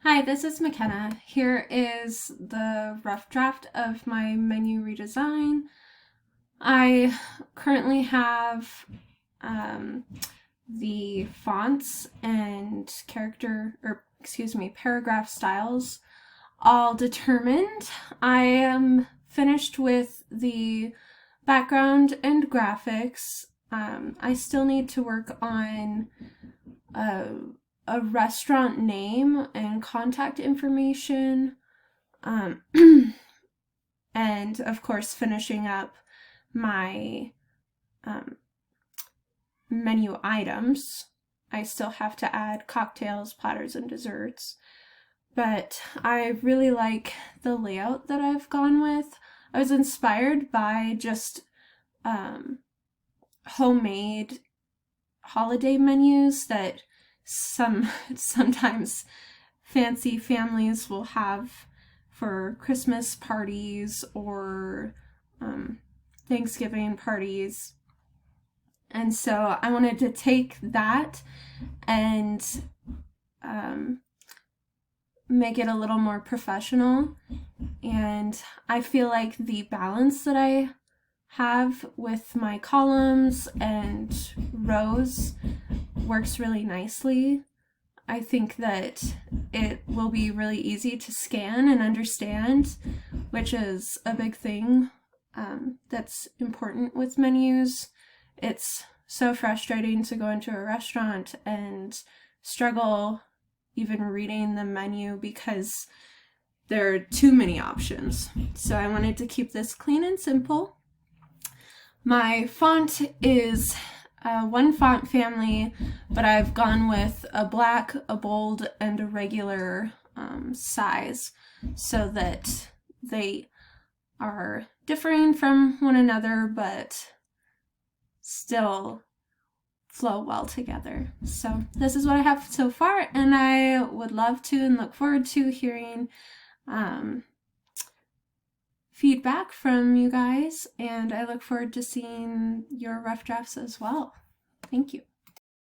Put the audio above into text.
Hi, this is McKenna. Here is the rough draft of my menu redesign. I currently have the fonts and paragraph styles all determined. I am finished with the background and graphics. I still need to work on a restaurant name and contact information, um, and of course finishing up my um, menu items. I still have to add cocktails, platters, and desserts, but I really like the layout that I've gone with. I was inspired by just homemade holiday menus that sometimes fancy families will have for Christmas parties or Thanksgiving parties. And so I wanted to take that and make it a little more professional. And I feel like the balance that I have with my columns and rows works really nicely. I think that it will be really easy to scan and understand, which is a big thing that's important with menus. It's so frustrating to go into a restaurant and struggle even reading the menu because there are too many options. So I wanted to keep this clean and simple. My font is one font family, but I've gone with a black, a bold, and a regular size so that they are differing from one another but still flow well together. So this is what I have so far, and I would love to and look forward to hearing feedback from you guys, and I look forward to seeing your rough drafts as well. Thank you.